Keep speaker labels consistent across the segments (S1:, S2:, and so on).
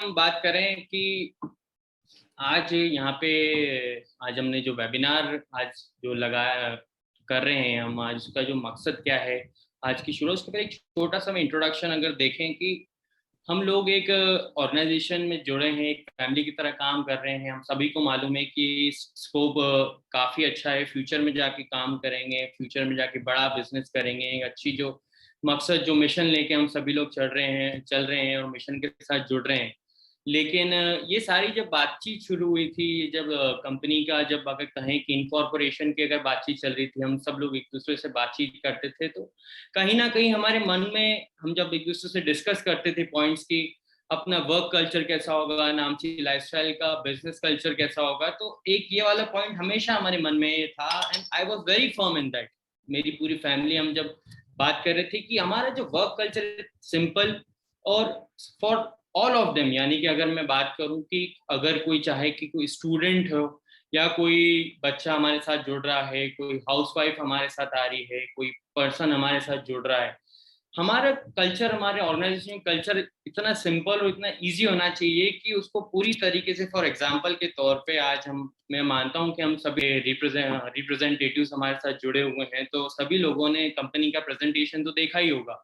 S1: हम बात करें कि आज यहाँ पे आज हमने जो वेबिनार आज जो लगाया कर रहे हैं हम आज उसका जो मकसद क्या है आज की शुरू उसके पर एक छोटा सा इंट्रोडक्शन अगर देखें कि हम लोग एक ऑर्गेनाइजेशन में जुड़े हैं, एक फैमिली की तरह काम कर रहे हैं। हम सभी को मालूम है कि स्कोप काफ़ी अच्छा है, फ्यूचर में जाके काम करेंगे, फ्यूचर में जाके बड़ा बिजनेस करेंगे। एक अच्छी जो मकसद जो मिशन लेके हम सभी लोग चल रहे हैं और मिशन के साथ जुड़ रहे हैं। लेकिन ये सारी जब बातचीत शुरू हुई थी, जब कंपनी का जब अगर कहें कि इनकॉर्पोरेशन की अगर बातचीत चल रही थी, हम सब लोग एक दूसरे से बातचीत करते थे, तो कहीं ना कहीं हमारे मन में हम जब एक दूसरे से डिस्कस करते थे पॉइंट्स की अपना वर्क कल्चर कैसा होगा, नामची लाइफस्टाइल का बिजनेस कल्चर कैसा होगा, तो एक ये वाला पॉइंट हमेशा हमारे मन में था and I was very firm in that. मेरी पूरी फैमिली हम जब बात कर रहे थे कि हमारा जो वर्क कल्चर सिंपल और फॉर ऑल ऑफ देम, यानी कि अगर मैं बात करूं कि अगर कोई चाहे कि कोई स्टूडेंट हो या कोई बच्चा हमारे साथ जुड़ रहा है, कोई हाउसवाइफ हमारे साथ आ रही है, कोई पर्सन हमारे साथ जुड़ रहा है, हमारा कल्चर हमारे ऑर्गेनाइजेशन कल्चर इतना सिंपल और इतना इजी होना चाहिए कि उसको पूरी तरीके से फॉर एग्जांपल के तौर पे आज हम मैं मानता हूं कि हम सभी रिप्रेजेंटेटिव्स हमारे साथ जुड़े हुए हैं, तो सभी लोगों ने कंपनी का प्रेजेंटेशन तो देखा ही होगा।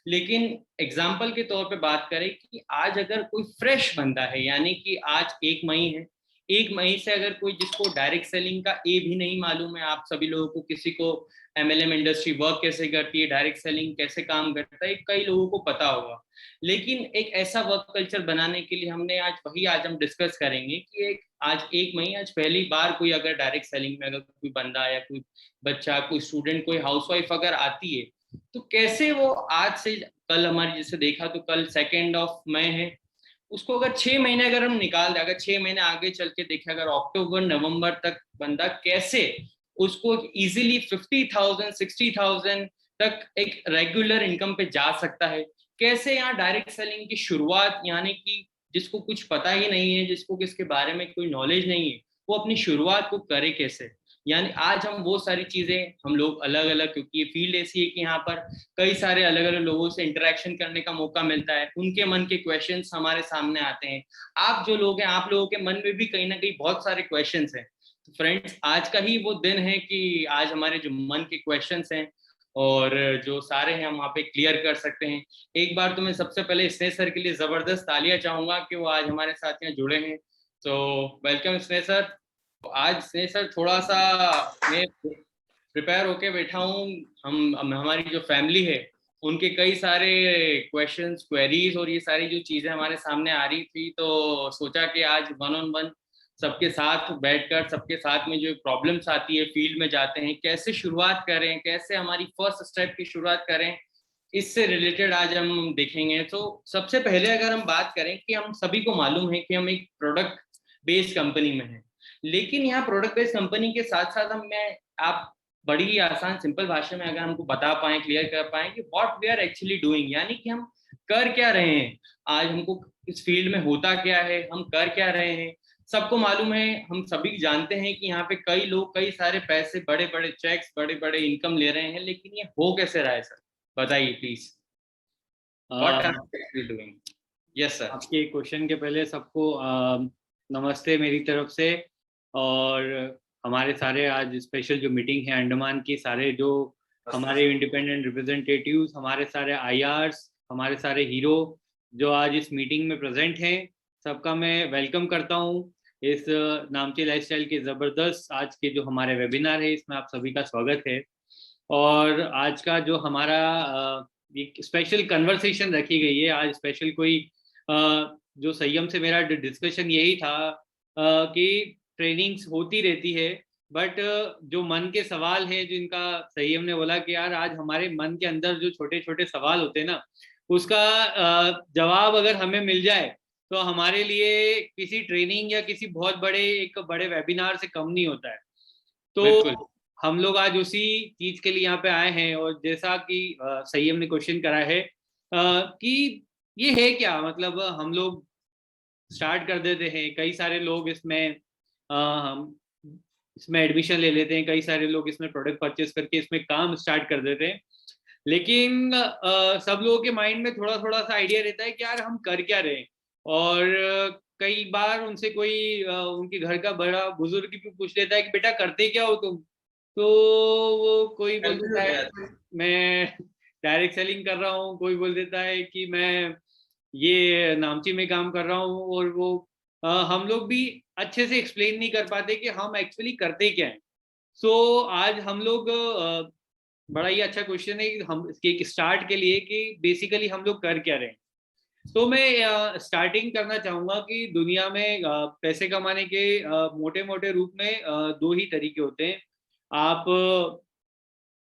S1: लेकिन एग्जाम्पल के तौर पे बात करें कि आज अगर कोई फ्रेश बंदा है, यानी कि आज 1 मई है, 1 मई से अगर कोई जिसको डायरेक्ट सेलिंग का ए भी नहीं मालूम है, आप सभी लोगों को किसी को एमएलएम इंडस्ट्री वर्क कैसे करती है, डायरेक्ट सेलिंग कैसे काम करता है, कई लोगों को पता होगा। लेकिन एक ऐसा वर्क कल्चर बनाने के लिए हमने आज हम डिस्कस करेंगे कि एक आज 1 मई आज पहली बार कोई अगर डायरेक्ट सेलिंग में अगर कोई बंदा या कोई बच्चा, कोई स्टूडेंट, कोई हाउसवाइफ अगर आती है, तो कैसे वो आज से कल हमारी जैसे देखा तो कल 2 मई है, उसको अगर 6 महीने अगर हम निकाल दें, अगर 6 महीने आगे चल के देखें, अगर अक्टूबर नवंबर तक बंदा कैसे उसको इजीली 50,000 60,000 तक एक रेगुलर इनकम पे जा सकता है, कैसे यहाँ डायरेक्ट सेलिंग की शुरुआत, यानी कि जिसको कुछ पता ही नहीं है, जिसको किसके बारे में कोई नॉलेज नहीं है, वो अपनी शुरुआत को करे कैसे। यानी आज हम वो सारी चीजें हम लोग अलग अलग, क्योंकि ये फील्ड ऐसी है कि यहाँ पर कई सारे अलग अलग लोगों से इंटरेक्शन करने का मौका मिलता है, उनके मन के क्वेश्चंस हमारे सामने आते हैं। आप जो लोग हैं, आप लोगों के मन में भी कहीं ना कहीं बहुत सारे क्वेश्चंस हैं। तो फ्रेंड्स, आज का ही वो दिन है कि आज हमारे जो मन के क्वेश्चंस हैं और जो सारे हैं हम वहाँ पे क्लियर कर सकते हैं। एक बार तो मैं सबसे पहले स्नेह सर के लिए जबरदस्त तालियां चाहूंगा कि वो आज हमारे साथ यहाँ जुड़े हैं। तो वेलकम स्नेह सर। आज स्नेह सर थोड़ा सा मैं प्रिपेयर होके बैठा हूँ। हम हमारी जो फैमिली है उनके कई सारे क्वेश्चंस, क्वेरीज और ये सारी जो चीजें हमारे सामने आ रही थी, तो सोचा कि आज वन ऑन वन सबके साथ बैठकर सबके साथ में जो प्रॉब्लम्स आती है फील्ड में जाते हैं, कैसे शुरुआत करें, कैसे हमारी फर्स्ट स्टेप की शुरुआत करें, इससे रिलेटेड आज हम देखेंगे। तो सबसे पहले अगर हम बात करें कि हम सभी को मालूम है कि हम एक प्रोडक्ट बेस्ड कंपनी में हैं, लेकिन यहाँ प्रोडक्ट बेस्ड कंपनी के साथ साथ हम मैं आप बड़ी ही आसान सिंपल भाषा में अगर हमको बता पाए, क्लियर कर पाए कि what we are actually doing, यानी कि हम कर क्या रहे हैं, आज हमको इस फील्ड में होता क्या है, हम कर क्या रहे हैं। सबको मालूम है, हम सभी जानते हैं कि यहाँ पे कई लोग कई सारे पैसे, बड़े बड़े चेक्स, बड़े बड़े इनकम ले रहे हैं, लेकिन ये हो कैसे रहा है सर, बताइए please. What are you doing? Yes sir.
S2: आपके क्वेश्चन के पहले सबको नमस्ते मेरी तरफ से। और हमारे सारे आज स्पेशल जो मीटिंग है अंडमान की, सारे जो हमारे इंडिपेंडेंट रिप्रेजेंटेटिव्स, हमारे सारे आईआरस, हमारे सारे हीरो जो आज इस मीटिंग में प्रेजेंट हैं, सबका मैं वेलकम करता हूं। इस नामची लाइफस्टाइल के ज़बरदस्त आज के जो हमारे वेबिनार है, इसमें आप सभी का स्वागत है। और आज का जो हमारा एक स्पेशल कन्वर्सेशन रखी गई है, आज स्पेशल कोई जो संयम से मेरा डिस्कशन यही था कि ट्रेनिंग्स होती रहती है, बट जो मन के सवाल हैं जिनका संयम ने बोला कि यार आज हमारे मन के अंदर जो छोटे छोटे सवाल होते हैं ना, उसका जवाब अगर हमें मिल जाए तो हमारे लिए किसी ट्रेनिंग या किसी बहुत बड़े वेबिनार से कम नहीं होता है। तो हम लोग आज उसी चीज के लिए यहाँ पे आए हैं। और जैसा कि संयम ने क्वेश्चन करा है कि ये है क्या, मतलब हम लोग स्टार्ट कर देते हैं, कई सारे लोग इसमें हम इसमें एडमिशन ले लेते हैं, कई सारे लोग इसमें प्रोडक्ट परचेस करके इसमें काम स्टार्ट कर देते हैं, लेकिन सब लोगों के माइंड में थोड़ा थोड़ा सा आइडिया रहता है कि यार हम कर क्या रहे हैं, और कई बार उनसे कोई उनके घर का बड़ा बुजुर्ग भी पूछ लेता है कि बेटा करते क्या हो तुम, तो वो कोई बोल देता है मैं डायरेक्ट सेलिंग कर रहा हूँ, कोई बोल देता है कि मैं ये नामची में काम कर रहा हूँ। और वो हम लोग भी अच्छे से एक्सप्लेन नहीं कर पाते कि हम एक्चुअली करते क्या हैं। सो आज हम लोग बड़ा ही अच्छा क्वेश्चन है कि हम इसके एक स्टार्ट के लिए कि बेसिकली हम लोग कर क्या रहे हैं। तो मैं स्टार्टिंग करना चाहूंगा कि दुनिया में पैसे कमाने के मोटे मोटे रूप में दो ही तरीके होते हैं। आप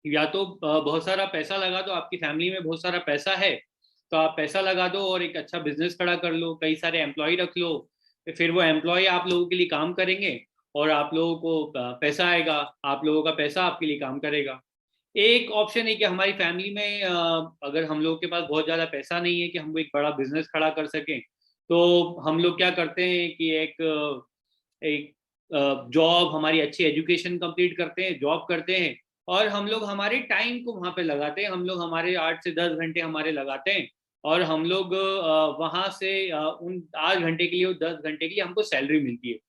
S2: या तो बहुत सारा पैसा लगा दो, आपकी फैमिली में बहुत सारा पैसा है तो आप पैसा लगा दो और एक अच्छा बिजनेस खड़ा कर लो, कई सारे एम्प्लॉय रख लो, फिर वो एम्प्लॉय आप लोगों के लिए काम करेंगे और आप लोगों को पैसा आएगा, आप लोगों का पैसा आपके लिए काम करेगा। एक ऑप्शन है कि हमारी फैमिली में अगर हम लोग के पास बहुत ज़्यादा पैसा नहीं है कि हम एक बड़ा बिजनेस खड़ा कर सकें, तो हम लोग क्या करते हैं कि एक जॉब, हमारी अच्छी एजुकेशन कंप्लीट करते हैं, जॉब करते हैं और हम लोग हमारे टाइम को वहाँ पे लगाते हैं। हम लोग हमारे 8 से 10 घंटे हमारे लगाते हैं और हम लोग वहाँ से उन 8 घंटे के लिए, 10 घंटे के लिए हमको सैलरी मिलती है।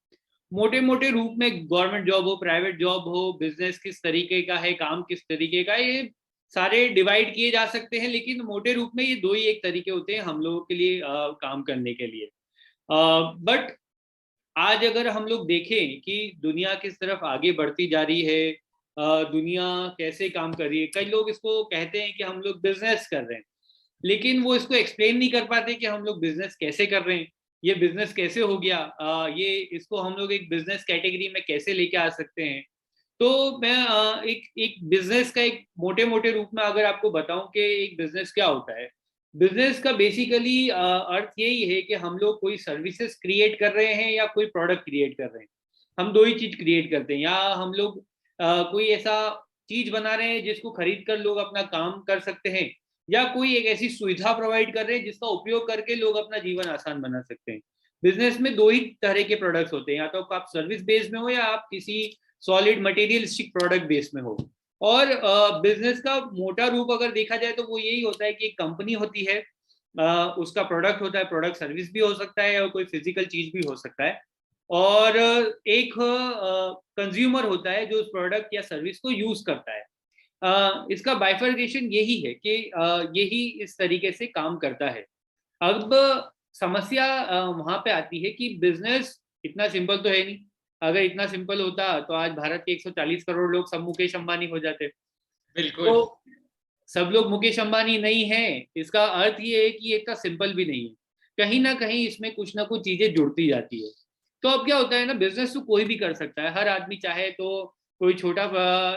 S2: मोटे मोटे रूप में गवर्नमेंट जॉब हो, प्राइवेट जॉब हो, बिजनेस किस तरीके का है, काम किस तरीके का है, ये सारे डिवाइड किए जा सकते हैं, लेकिन मोटे रूप में ये दो ही एक तरीके होते हैं हम लोगों के लिए काम करने के लिए। बट आज अगर हम लोग देखें कि दुनिया किस तरफ आगे बढ़ती जा रही है, दुनिया कैसे काम कर रही है, कई लोग इसको कहते हैं कि हम लोग बिजनेस कर रहे हैं, लेकिन वो इसको एक्सप्लेन नहीं कर पाते कि हम लोग बिजनेस कैसे कर रहे हैं, ये बिजनेस कैसे हो गया, ये इसको हम लोग एक बिजनेस कैटेगरी में कैसे लेके आ सकते हैं। तो मैं एक एक बिजनेस का एक मोटे मोटे रूप में अगर आपको बताऊं कि एक बिजनेस क्या होता है। बिजनेस का बेसिकली अर्थ यही है कि हम लोग कोई सर्विसेज क्रिएट कर रहे हैं या कोई प्रोडक्ट क्रिएट कर रहे हैं। हम दो ही चीज क्रिएट करते हैं, या हम लोग कोई ऐसा चीज बना रहे हैं जिसको खरीद कर लोग अपना काम कर सकते हैं, या कोई एक ऐसी सुविधा प्रोवाइड कर रहे हैं जिसका उपयोग करके लोग अपना जीवन आसान बना सकते हैं। बिजनेस में दो ही तरह के प्रोडक्ट्स होते हैं, या तो आप सर्विस बेस्ड में हो या आप किसी सॉलिड मटेरियलिस्टिक प्रोडक्ट बेस में हो। और बिजनेस का मोटा रूप अगर देखा जाए तो वो यही होता है कि एक कंपनी होती है, उसका प्रोडक्ट होता है, प्रोडक्ट सर्विस भी हो सकता है और कोई फिजिकल चीज भी हो सकता है, और एक कंज्यूमर होता है जो उस प्रोडक्ट या सर्विस को यूज करता है। इसका बाइफर्केशन यही है कि यही इस तरीके से काम करता है। अब समस्या वहां पे आती है कि बिजनेस इतना सिंपल तो है नहीं। अगर इतना सिंपल होता तो आज भारत के 140 करोड़ लोग सब मुकेश अंबानी हो जाते।
S1: बिल्कुल।
S2: तो सब लोग मुकेश अंबानी नहीं है, इसका अर्थ ये है कि ये इतना सिंपल भी नहीं है, कहीं ना कहीं इसमें कुछ ना कुछ चीजें जुड़ती जाती है। तो अब क्या होता है ना, बिजनेस तो कोई भी कर सकता है, हर आदमी चाहे तो कोई छोटा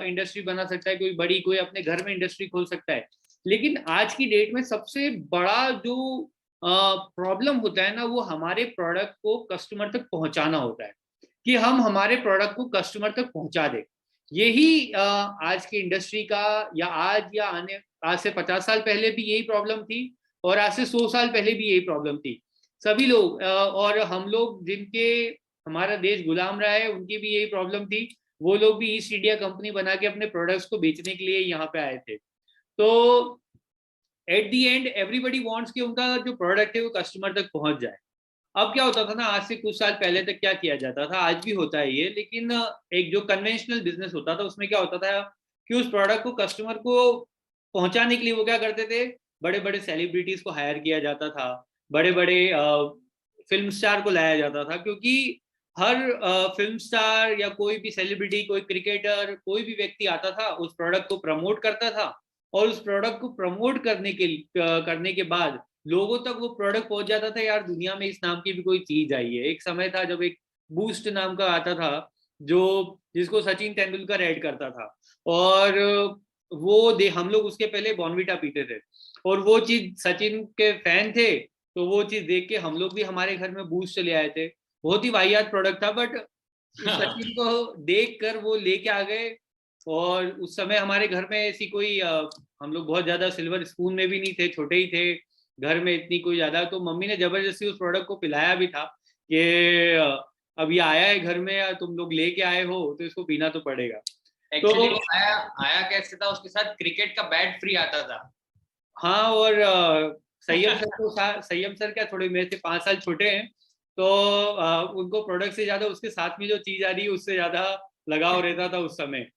S2: इंडस्ट्री बना सकता है, कोई बड़ी, कोई अपने घर में इंडस्ट्री खोल सकता है। लेकिन आज की डेट में सबसे बड़ा जो प्रॉब्लम होता है ना, वो हमारे प्रोडक्ट को कस्टमर तक पहुंचाना होता है, कि हम हमारे प्रोडक्ट को कस्टमर तक पहुंचा दें। यही आज की इंडस्ट्री का, या आज या आने आज से 50 साल पहले भी यही प्रॉब्लम थी और आज से 100 साल पहले भी यही प्रॉब्लम थी। सभी लोग और हम लोग जिनके हमारा देश गुलाम रहा है उनकी भी यही प्रॉब्लम थी। वो लोग भी ईस्ट इंडिया कंपनी बना के अपने प्रोडक्ट्स को बेचने के लिए यहाँ पे आए थे। तो at the and everybody wants कि उनका जो प्रोडक्ट है वो कस्टमर तक पहुंच जाए। अब क्या होता था ना, आज से कुछ साल पहले तक क्या किया जाता था, आज भी होता है ये, लेकिन एक जो कन्वेंशनल बिजनेस होता था उसमें क्या होता था कि उस प्रोडक्ट को कस्टमर को पहुंचाने के लिए वो क्या करते थे, बड़े बड़े सेलिब्रिटीज को हायर किया जाता था, बड़े बड़े फिल्म स्टार को लाया जाता था, क्योंकि हर फिल्म स्टार या कोई भी सेलिब्रिटी, कोई क्रिकेटर, कोई भी व्यक्ति आता था, उस प्रोडक्ट को प्रमोट करता था, और उस प्रोडक्ट को प्रमोट करने के बाद लोगों तक वो प्रोडक्ट पहुंच जाता था। यार दुनिया में इस नाम की भी कोई चीज आई है। एक समय था जब एक बूस्ट नाम का आता था, जो जिसको सचिन तेंदुलकर ऐड करता था, और हम लोग उसके पहले बॉर्नविटा पीते थे, और वो चीज सचिन के फैन थे, तो वो चीज देख के हम लोग भी हमारे घर में बूस्ट ले आए थे। बहुत ही वाहियात प्रोडक्ट था, बट सचिन को देख कर वो लेके आ गए। और उस समय हमारे घर में ऐसी कोई हम लोग बहुत ज्यादा सिल्वर स्पून में भी नहीं थे, छोटे ही थे घर में, इतनी कोई ज्यादा, तो मम्मी ने जबरदस्ती उस प्रोडक्ट को पिलाया भी था कि अब ये आया है घर में, तुम लोग लेके आए हो तो इसको पीना तो पड़ेगा।
S1: एक्चुअली वो आया आया कैसे था, उसके साथ क्रिकेट का बैट फ्री आता था।
S2: हाँ, और संयम सर क्या थोड़े मेरे से 5 साल छोटे हैं, तो उनको प्रोडक्ट से ज्यादा उसके साथ में जो चीज आ रही है उससे ज्यादा लगाव रहता था उस समय।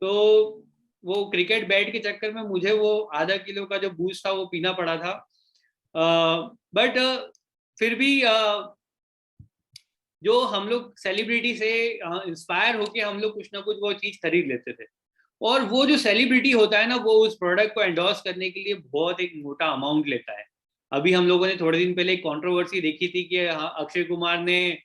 S2: तो वो क्रिकेट बैट के चक्कर में मुझे वो आधा किलो का जो बूस्ट था वो पीना पड़ा था। बट फिर भी जो हम लोग सेलिब्रिटी से इंस्पायर होके हम लोग कुछ ना कुछ वो चीज खरीद लेते थे। और वो जो सेलिब्रिटी होता है ना, वो उस प्रोडक्ट को एंडोर्स करने के लिए बहुत एक मोटा अमाउंट लेता है। अभी हम लोगों ने थोड़े दिन पहले एक कंट्रोवर्सी देखी थी कि अक्षय कुमार ने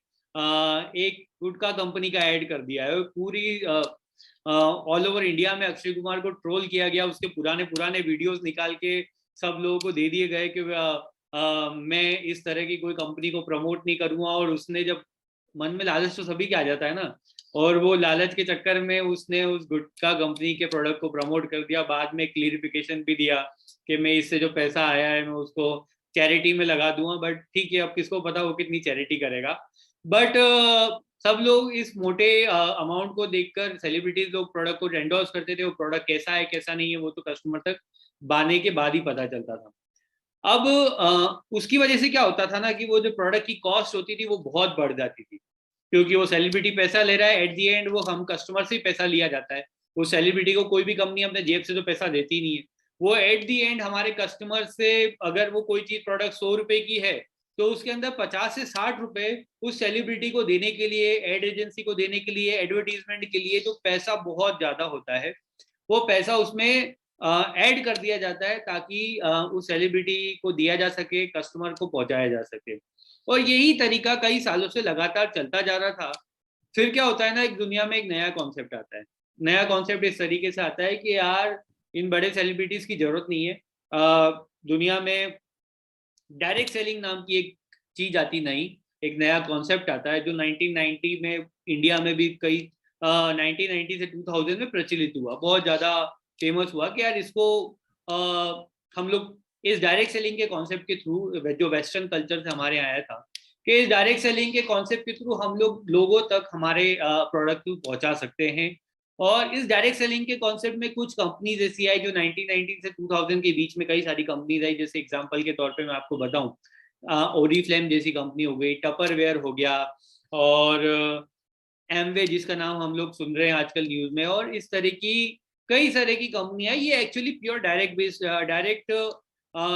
S2: एक गुटखा कंपनी का ऐड कर दिया है। पूरी ऑल ओवर इंडिया में अक्षय कुमार को ट्रोल किया गया, उसके पुराने पुराने वीडियोस निकाल के सब लोगों को दे दिए गए कि मैं इस तरह की कोई कंपनी को प्रमोट नहीं करूंगा। और उसने जब मन में लालच तो सभी के आ जाता है ना, और वो लालच के चक्कर में उसने उस गुटखा कंपनी के प्रोडक्ट को प्रमोट कर दिया। बाद में क्लियरिफिकेशन भी दिया कि मैं इससे जो पैसा आया है मैं उसको चैरिटी में लगा दूंगा। बट ठीक है, अब किसको पता वो कितनी चैरिटी करेगा। बट सब लोग इस मोटे अमाउंट को देखकर सेलिब्रिटीज लोग प्रोडक्ट को एंडोर्स करते थे। वो प्रोडक्ट कैसा है कैसा नहीं है वो तो कस्टमर तक बाने के बाद ही पता चलता था। अब उसकी वजह से क्या होता था ना कि वो जो प्रोडक्ट की कॉस्ट होती थी वो बहुत बढ़ जाती थी, क्योंकि वो सेलिब्रिटी पैसा ले रहा है। एट दी एंड वो हम कस्टमर से ही पैसा लिया जाता है। वो सेलिब्रिटी को कोई भी कंपनी अपने जेब से तो पैसा देती नहीं है। वो एट दी एंड हमारे कस्टमर से, अगर वो कोई चीज प्रोडक्ट 100 रुपए की है तो उसके अंदर 50 से 60 रुपए उस सेलिब्रिटी को देने के लिए, एड एजेंसी को देने के लिए, एडवर्टीजमेंट के लिए जो पैसा बहुत ज्यादा होता है वो पैसा उसमें ऐड कर दिया जाता है, ताकि उस सेलिब्रिटी को दिया जा सके, कस्टमर को पहुंचाया जा सके। और यही तरीका कई सालों से लगातार चलता जा रहा था। फिर क्या होता है ना, एक दुनिया में एक नया कॉन्सेप्ट आता है। नया कॉन्सेप्ट इस तरीके से आता है कि यार इन बड़े सेलिब्रिटीज की जरूरत नहीं है। दुनिया में डायरेक्ट सेलिंग नाम की एक चीज आती, नहीं, एक नया कॉन्सेप्ट आता है जो 1990 में इंडिया में भी कई 1990 से 2000 में प्रचलित हुआ, बहुत ज्यादा फेमस हुआ कि यार इसको हम लोग इस डायरेक्ट सेलिंग के कॉन्सेप्ट के थ्रू, जो वेस्टर्न कल्चर से हमारे आया था, कि इस डायरेक्ट सेलिंग के कॉन्सेप्ट के थ्रू हम लोग लोगों तक हमारे प्रोडक्ट को पहुंचा सकते हैं। और इस डायरेक्ट सेलिंग के कॉन्सेप्ट में कुछ कंपनीज ऐसी आई जो 1990 से 2000 के बीच में कई सारी कंपनीज आई। जैसे एग्जांपल के तौर पे मैं आपको बताऊं, ओरिफ्लेम जैसी कंपनी हो गई, टपरवेयर हो गया, और एमवे जिसका नाम हम लोग सुन रहे हैं आजकल न्यूज में, और इस तरह की कई सारे की कंपनियां। ये actually pure direct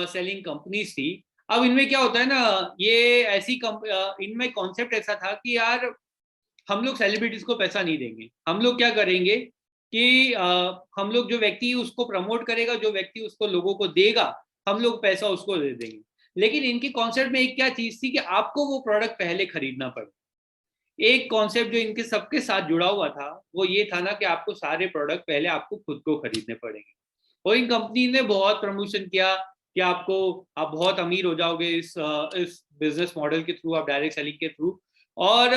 S2: selling companies थी। अब इनमें क्या होता है ना, ये ऐसी इनमें कॉन्सेप्ट ऐसा था कि यार हम लोग सेलिब्रिटीज को पैसा नहीं देंगे। हम लोग क्या करेंगे कि हम लोग जो व्यक्ति उसको प्रमोट करेगा, जो व्यक्ति उसको लोगों को देगा, हम लोग पैसा उसको दे देंगे। लेकिन इनके कॉन्सेप्ट में एक क्या चीज थी कि आपको वो प्रोडक्ट पहले खरीदना पड़े। एक कॉन्सेप्ट जो इनके सबके साथ जुड़ा हुआ था वो ये था ना कि आपको सारे प्रोडक्ट पहले आपको खुद को खरीदने पड़ेंगे। और इन कंपनी ने बहुत प्रमोशन किया कि आप बहुत अमीर हो जाओगे इस बिजनेस मॉडल के थ्रू, आप डायरेक्ट सेलिंग के थ्रू। और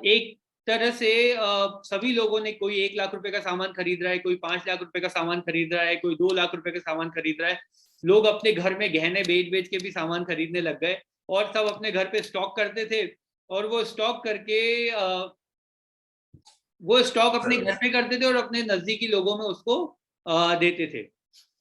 S2: एक तरह से सभी लोगों ने, कोई 1 लाख रुपए का सामान खरीद रहा है, कोई 5 लाख रुपए का सामान खरीद रहा है, कोई 2 लाख रुपए का सामान खरीद रहा है। लोग अपने घर में गहने बेच बेच के भी सामान खरीदने लग गए, और सब अपने घर पे स्टॉक करते थे। और वो स्टॉक करके वो स्टॉक अपने घर पे करते थे और अपने नजदीकी लोगों में उसको देते थे।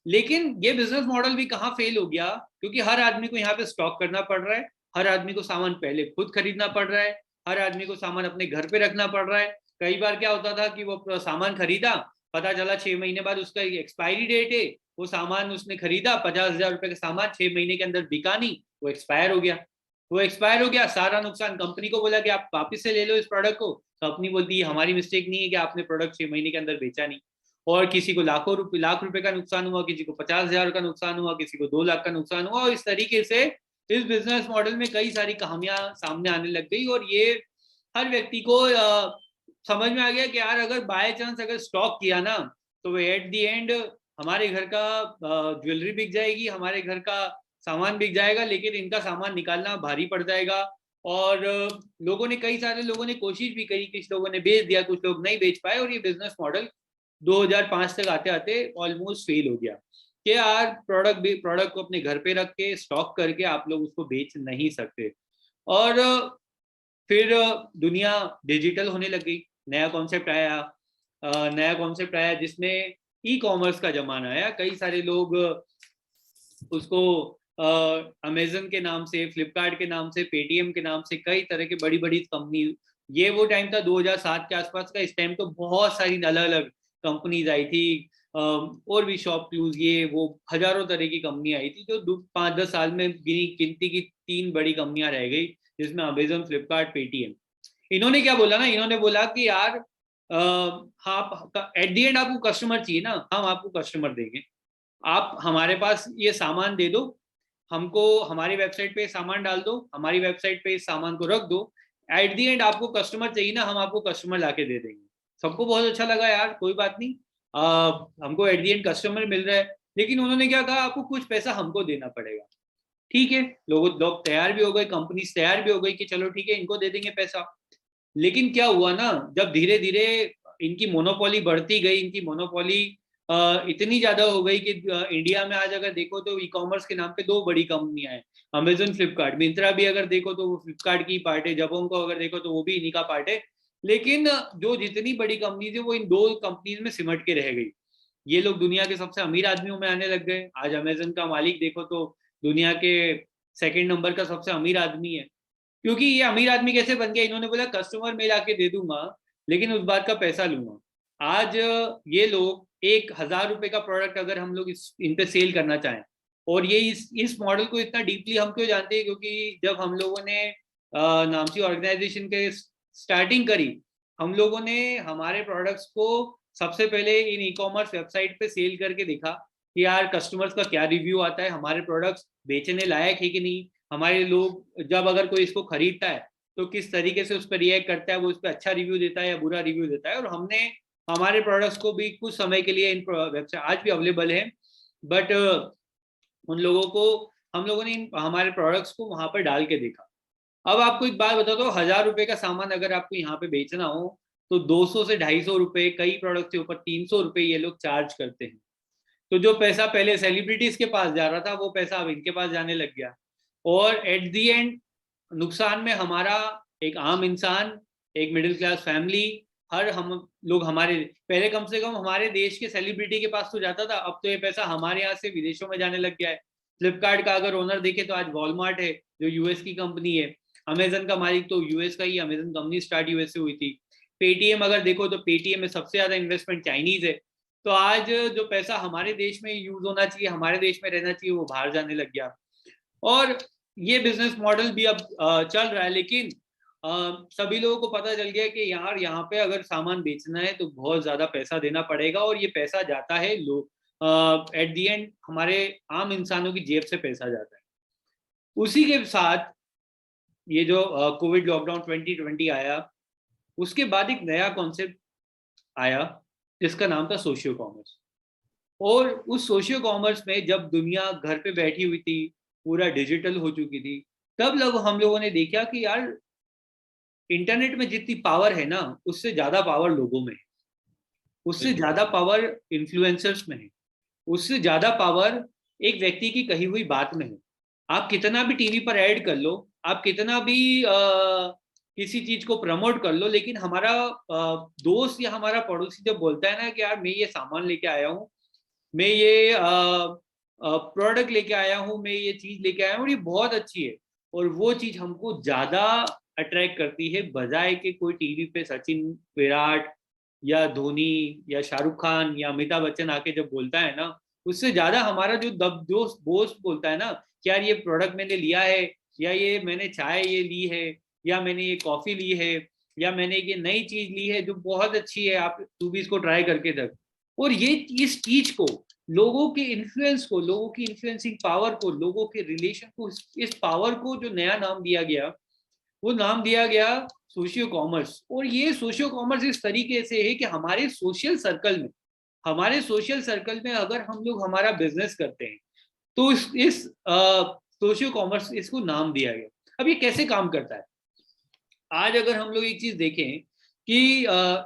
S2: लेकिन ये बिजनेस मॉडल भी कहाँ फेल हो गया, क्योंकि हर आदमी को यहाँ पे स्टॉक करना पड़ रहा है, हर आदमी को सामान पहले खुद खरीदना पड़ रहा है, हर आदमी को सामान अपने घर पे रखना पड़ रहा है। कई बार क्या होता था कि वो सामान खरीदा, पता चला 6 महीने बाद उसका एक्सपायरी डेट है। वो सामान उसने खरीदा, 50,000 रुपए का सामान 6 महीने के अंदर बिका नहीं, वो एक्सपायर हो गया। वो एक्सपायर हो गया, सारा नुकसान कंपनी को। बोला कि आप वापिस से ले लो इस प्रोडक्ट को, कंपनी बोलती है हमारी मिस्टेक नहीं है कि आपने प्रोडक्ट 6 महीने के अंदर बेचा नहीं। और किसी को लाख रुपए का नुकसान हुआ, किसी को 50,000 का नुकसान हुआ, किसी को 2 लाख का नुकसान हुआ। और इस तरीके से इस बिजनेस मॉडल में कई सारी कहानियां सामने आने लग गई। और ये हर व्यक्ति को समझ में आ गया कि यार अगर बाय चांस अगर स्टॉक किया ना, तो एट दी एंड हमारे घर का ज्वेलरी बिक जाएगी, हमारे घर का सामान बिक जाएगा, लेकिन इनका सामान निकालना भारी पड़ जाएगा। और कई सारे लोगों ने कोशिश भी करी, कुछ लोगों ने बेच दिया, कुछ लोग नहीं बेच पाए। और ये बिजनेस मॉडल 2005 तक आते आते ऑलमोस्ट फेल हो गया कि यार प्रोडक्ट को अपने घर पे रख के स्टॉक करके आप लोग उसको बेच नहीं सकते। और फिर दुनिया डिजिटल होने लग गई, नया कॉन्सेप्ट आया जिसमें ई कॉमर्स का जमाना आया। कई सारे लोग उसको अमेजन के नाम से, फ्लिपकार्ट के नाम से, पेटीएम के नाम से कई तरह के बड़ी बड़ी कंपनी, ये वो टाइम था 2007 के आसपास का। इस टाइम तो बहुत सारी अलग अलग कंपनीज आई थी, और भी शॉप क्लूज, ये वो हजारों तरह की कंपनी आई थी, जो 5-10 साल में गिनती की 3 बड़ी कंपनियां रह गई, जिसमें अमेजन, फ्लिपकार्ट, पेटीएम। इन्होंने क्या बोला ना, इन्होंने बोला कि यार आप एट द एंड आपको कस्टमर चाहिए ना, हम आपको कस्टमर देंगे, आप हमारे पास ये सामान दे दो, हमको हमारी वेबसाइट पे सामान डाल दो, हमारी वेबसाइट पे इस सामान को रख दो, एट द एंड आपको कस्टमर चाहिए ना, हम आपको कस्टमर लाके दे देंगे। सबको बहुत अच्छा लगा, यार कोई बात नहीं, हमको एट द एंड कस्टमर मिल रहा है, लेकिन उन्होंने क्या कहा, आपको कुछ पैसा हमको देना पड़ेगा। ठीक है, लोग तैयार भी हो गए, कंपनी तैयार भी हो गई कि चलो ठीक है, इनको दे देंगे पैसा। लेकिन क्या हुआ ना, जब धीरे धीरे इनकी मोनोपोली बढ़ती गई, इनकी मोनोपोली इतनी ज्यादा हो गई कि इंडिया में आज अगर देखो तो ई कॉमर्स के नाम पे 2 बड़ी कंपनियां हैं, अमेजन, फ्लिपकार्ट। मिंत्रा भी अगर देखो तो वो फ्लिपकार्ट की पार्ट है, जबोंग को अगर देखो तो वो भी इन्हीं का पार्ट है। लेकिन जो जितनी बड़ी कंपनी थी वो इन 2 कंपनीज में सिमट के रह गई। ये लोग दुनिया के सबसे अमीर आदमियों में आने लग गए। आज अमेजन का मालिक देखो तो दुनिया के 2nd नंबर का सबसे अमीर आदमी है। क्योंकि ये अमीर आदमी कैसे बन गया, इन्होंने बोला कस्टमर मैं लाके दे दूंगा, लेकिन उस बात का पैसा लूंगा। आज ये लोग 1,000 रुपए का प्रोडक्ट अगर हम लोग इन पे सेल करना चाहें, और ये इस मॉडल को इतना डीपली हम क्यों जानते हैं, क्योंकि जब हम लोगों ने नामची ऑर्गेनाइजेशन के स्टार्टिंग करी, हम लोगों ने हमारे प्रोडक्ट्स को सबसे पहले इन ई कॉमर्स वेबसाइट पे सेल करके देखा कि यार कस्टमर्स का क्या रिव्यू आता है, हमारे प्रोडक्ट्स बेचने लायक है कि नहीं, हमारे लोग जब अगर कोई इसको खरीदता है तो किस तरीके से उस पर रिएक्ट करता है, वो उस पर अच्छा रिव्यू देता है या बुरा रिव्यू देता है। और हमने हमारे प्रोडक्ट्स को भी कुछ समय के लिए इन वेबसाइट आज भी अवेलेबल है, बट उन लोगों को हम लोगों ने हमारे प्रोडक्ट्स को वहां पर डाल के देखा। अब आपको एक बात बताता हूँ, 1,000 रुपए का सामान अगर आपको यहाँ पे बेचना हो तो 200 से 250 रुपए, कई प्रोडक्ट के ऊपर 300 रुपए ये लोग चार्ज करते हैं। तो जो पैसा पहले सेलिब्रिटीज के पास जा रहा था, वो पैसा अब इनके पास जाने लग गया। और एट दी एंड नुकसान में हमारा एक आम इंसान, एक मिडिल क्लास फैमिली, हर हम लोग, हमारे पहले कम से कम हमारे देश के सेलिब्रिटी के पास तो जाता था, अब तो ये पैसा हमारे यहाँ से विदेशों में जाने लग गया है। फ्लिपकार्ट का अगर ओनर देखे तो आज वॉलमार्ट है, जो यूएस की कंपनी है। अमेजन का मालिक तो यूएस का ही, अमेजन कंपनी स्टार्ट यूएस से हुई थी। पेटीएम अगर देखो तो पेटीएम में सबसे ज्यादा इन्वेस्टमेंट चाइनीज है। तो आज जो पैसा हमारे देश में यूज होना चाहिए, हमारे देश में रहना चाहिए, वो बाहर जाने लग गया। और ये बिजनेस मॉडल भी अब चल रहा है, लेकिन सभी लोगों को पता चल गया कि यार यहाँ पे अगर सामान बेचना है तो बहुत ज्यादा पैसा देना पड़ेगा, और ये पैसा जाता है लोग एट दी एंड हमारे आम इंसानों की जेब से पैसा जाता है। उसी के साथ ये जो कोविड लॉकडाउन 2020 आया, उसके बाद एक नया कॉन्सेप्ट आया जिसका नाम था सोशियो कॉमर्स। और उस सोशियो कॉमर्स में जब दुनिया घर पे बैठी हुई थी, पूरा डिजिटल हो चुकी थी, तब हम लोगों ने देखा कि यार इंटरनेट में जितनी पावर है ना, उससे ज्यादा पावर लोगों में है, उससे ज्यादा पावर इन्फ्लुएंसर्स में है, उससे ज्यादा पावर एक व्यक्ति की कही हुई बात में है। आप कितना भी टीवी पर ऐड कर लो, आप कितना भी किसी चीज को प्रमोट कर लो, लेकिन हमारा दोस्त या हमारा पड़ोसी जब बोलता है ना कि यार मैं ये सामान लेके आया हूँ, मैं ये प्रोडक्ट लेके आया हूँ, मैं ये चीज लेके आया हूँ और ये बहुत अच्छी है, और वो चीज हमको ज्यादा अट्रैक्ट करती है, बजाय कि कोई टीवी पे सचिन, विराट या धोनी या शाहरुख खान या अमिताभ बच्चन आके जब बोलता है ना, उससे ज्यादा हमारा जो दोस्त बोलता है ना कि यार ये प्रोडक्ट मैंने लिया है, या ये मैंने चाय ये ली है, या मैंने ये कॉफी ली है, या मैंने ये नई चीज ली है जो बहुत अच्छी है, आप तू भी इसको ट्राई करके देख। और ये इस चीज को, लोगों के इन्फ्लुएंस को, लोगों की इन्फ्लुएंसिंग पावर को, लोगों के रिलेशन को, इस पावर को जो नया नाम दिया गया, वो नाम दिया गया सोशियो कॉमर्स। और ये सोशियो कॉमर्स इस तरीके से है कि हमारे सोशल सर्कल में अगर हम लोग हमारा बिजनेस करते हैं तो इस सोशियो कॉमर्स इसको नाम दिया गया। अब ये कैसे काम करता है, आज अगर हम लोग एक चीज देखें कि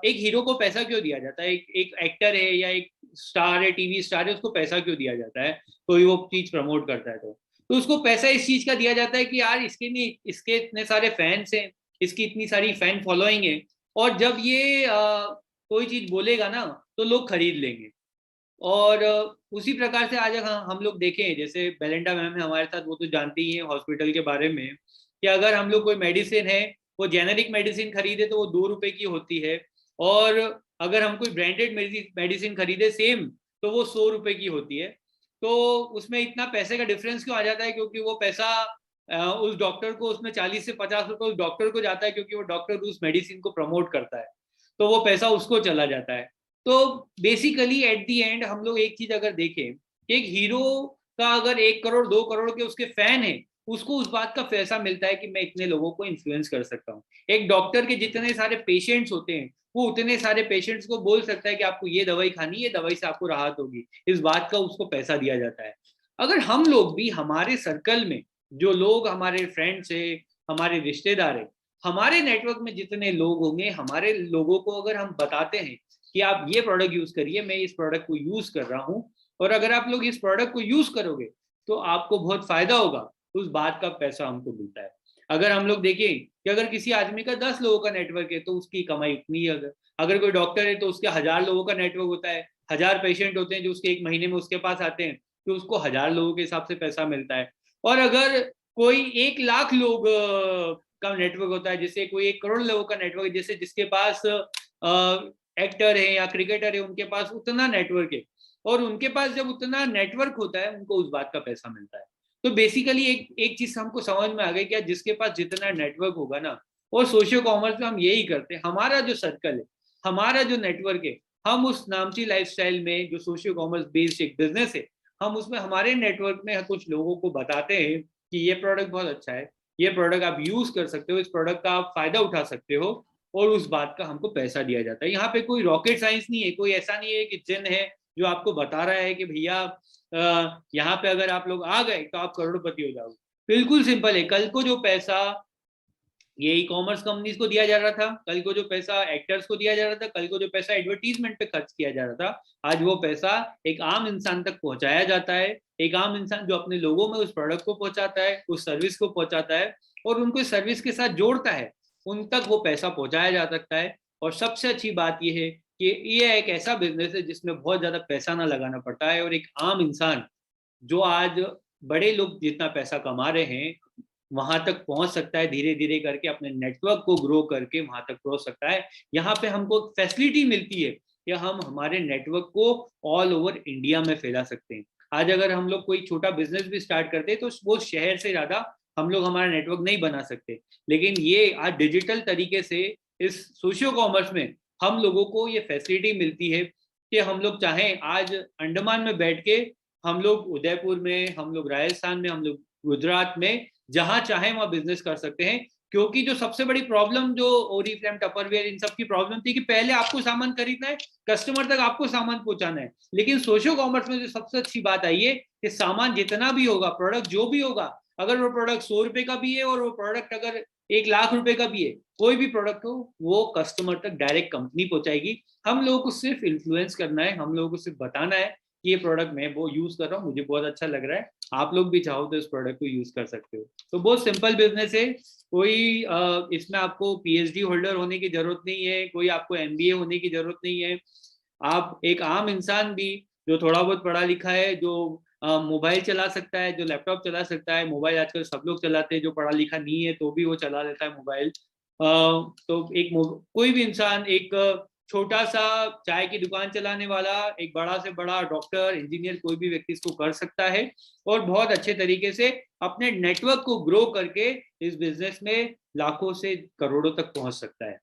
S2: एक हीरो को पैसा क्यों दिया जाता है, एक एक्टर है या एक स्टार है, टीवी स्टार है, उसको पैसा क्यों दिया जाता है, कोई वो चीज प्रमोट करता है तो उसको पैसा इस चीज का दिया जाता है कि यार इसके इतने सारे फैंस हैं, इसकी इतनी सारी फैन फॉलोइंग है, और जब ये कोई चीज बोलेगा ना तो लोग खरीद लेंगे। और उसी प्रकार से आज अगर हम लोग देखें, जैसे बेलेंडा मैम है हमारे साथ, वो तो जानती ही है हॉस्पिटल के बारे में, कि अगर हम लोग कोई मेडिसिन है वो जेनेरिक मेडिसिन खरीदे तो वो 2 रुपए की होती है, और अगर हम कोई ब्रांडेड मेडिसिन खरीदे सेम तो वो 100 रुपए की होती है। तो उसमें इतना पैसे का डिफरेंस क्यों आ जाता है? क्योंकि वो पैसा उस डॉक्टर को, उसमें 40 से 50 रुपए उस डॉक्टर को जाता है, क्योंकि वो डॉक्टर उस मेडिसिन को प्रमोट करता है, तो वो पैसा उसको चला जाता है। तो बेसिकली एट दी एंड हम लोग एक चीज अगर देखें कि एक हीरो का अगर 1 करोड़ 2 करोड़ के उसके फैन है, उसको उस बात का पैसा मिलता है कि मैं इतने लोगों को इन्फ्लुएंस कर सकता हूँ। एक डॉक्टर के जितने सारे पेशेंट्स होते हैं, वो उतने सारे पेशेंट्स को बोल सकता है कि आपको ये दवाई खानी है, ये दवाई से आपको राहत होगी, इस बात का उसको पैसा दिया जाता है। अगर हम लोग भी हमारे सर्कल में जो लोग हमारे फ्रेंड्स है, हमारे रिश्तेदार है, हमारे नेटवर्क में जितने लोग होंगे, हमारे लोगों को अगर हम बताते हैं कि आप ये प्रोडक्ट यूज करिए, मैं इस प्रोडक्ट को यूज कर रहा हूँ, और अगर आप लोग इस प्रोडक्ट को यूज करोगे तो आपको बहुत फायदा होगा, उस बात का पैसा हमको मिलता है। अगर हम लोग देखें कि अगर किसी आदमी का 10 लोगों का नेटवर्क है तो उसकी कमाई उतनी है। अगर कोई डॉक्टर है तो उसके 1000 लोगों का नेटवर्क होता है, 1000 पेशेंट होते हैं जो उसके एक महीने में उसके पास आते हैं, तो उसको 1000 लोगों के हिसाब से पैसा मिलता है। और अगर कोई 1 लाख लोग का नेटवर्क होता है, जैसे कोई 1 करोड़ लोगों का नेटवर्क है, जैसे जिसके पास एक्टर है या क्रिकेटर है, उनके पास उतना नेटवर्क है, और उनके पास जब उतना नेटवर्क होता है उनको उस बात का पैसा मिलता है। तो बेसिकली एक एक चीज हमको समझ में आ गई कि जिसके पास जितना नेटवर्क होगा ना, और सोशियो कॉमर्स में हम यही करते हैं, हमारा जो सर्कल है, हमारा जो नेटवर्क है, हम उस नामची लाइफस्टाइल में जो सोशियो कॉमर्स बेस्ड एक बिजनेस है, हम उसमें हमारे नेटवर्क में कुछ लोगों को बताते हैं कि ये प्रोडक्ट बहुत अच्छा है, ये प्रोडक्ट आप यूज कर सकते हो, इस प्रोडक्ट का आप फायदा उठा सकते हो, और उस बात का हमको पैसा दिया जाता है। यहाँ पे कोई रॉकेट साइंस नहीं है, कोई ऐसा नहीं है कि जिन है जो आपको बता रहा है कि भैया यहाँ पे अगर आप लोग आ गए तो आप करोड़पति हो जाओगे। बिल्कुल सिंपल है। कल को जो पैसा ये ई कॉमर्स कंपनीज को दिया जा रहा था, कल को जो पैसा एक्टर्स को दिया जा रहा था, कल को जो पैसा एडवर्टीजमेंट पे खर्च किया जा रहा था, आज वो पैसा एक आम इंसान तक पहुंचाया जाता है। एक आम इंसान जो अपने लोगों में उस प्रोडक्ट को पहुंचाता है, उस सर्विस को पहुंचाता है, और उनको सर्विस के साथ जोड़ता है, उन तक वो पैसा पहुंचाया जा सकता है। और सबसे अच्छी बात यह है कि ये एक ऐसा बिजनेस है जिसमें बहुत ज्यादा पैसा ना लगाना पड़ता है, और एक आम इंसान जो आज बड़े लोग जितना पैसा कमा रहे हैं वहां तक पहुंच सकता है, धीरे धीरे करके अपने नेटवर्क को ग्रो करके वहां तक पहुंच सकता है। यहाँ पे हमको फैसिलिटी मिलती है कि हम हमारे नेटवर्क को ऑल ओवर इंडिया में फैला सकते हैं। आज अगर हम लोग कोई छोटा बिजनेस भी स्टार्ट करते हैं तो वो शहर से ज्यादा हम लोग हमारा नेटवर्क नहीं बना सकते, लेकिन ये आज डिजिटल तरीके से इस सोशियो कॉमर्स में हम लोगों को ये फैसिलिटी मिलती है कि हम लोग चाहें आज अंडमान में बैठ के हम लोग उदयपुर में, हम लोग राजस्थान में, हम लोग गुजरात में, जहां चाहे वहां बिजनेस कर सकते हैं। क्योंकि जो सबसे बड़ी प्रॉब्लम जो ओरीफ्लेम, टपरवेयर, इन सब की प्रॉब्लम थी कि पहले आपको सामान खरीदना है, कस्टमर तक आपको सामान पहुंचाना है। लेकिन सोशियो कॉमर्स में जो सबसे अच्छी बात आई है कि सामान जितना भी होगा, प्रोडक्ट जो भी होगा, अगर वो प्रोडक्ट 100 रुपए का भी है और वो प्रोडक्ट अगर 1 लाख रुपए का भी है, कोई भी प्रोडक्ट हो, वो कस्टमर तक डायरेक्ट कंपनी पहुंचाएगी। हम लोगों को सिर्फ इन्फ्लुएंस करना है, हम लोगों को सिर्फ बताना है कि ये प्रोडक्ट मैं वो यूज कर रहा हूँ, मुझे बहुत अच्छा लग रहा है, आप लोग भी चाहो तो इस प्रोडक्ट को यूज कर सकते हो। तो बहुत सिंपल बिजनेस है। कोई इसमें आपको पीएचडी होल्डर होने की जरूरत नहीं है, कोई आपको एमबीए होने की जरूरत नहीं है। आप एक आम इंसान भी जो थोड़ा बहुत पढ़ा लिखा है, जो मोबाइल चला सकता है, जो लैपटॉप चला सकता है, मोबाइल आजकल सब लोग चलाते हैं, जो पढ़ा लिखा नहीं है तो भी वो चला लेता है मोबाइल। तो एक कोई भी इंसान, एक छोटा सा चाय की दुकान चलाने वाला, एक बड़ा से बड़ा डॉक्टर, इंजीनियर, कोई भी व्यक्ति इसको कर सकता है, और बहुत अच्छे तरीके से अपने नेटवर्क को ग्रो करके इस बिजनेस में लाखों से करोड़ों तक पहुंच सकता है।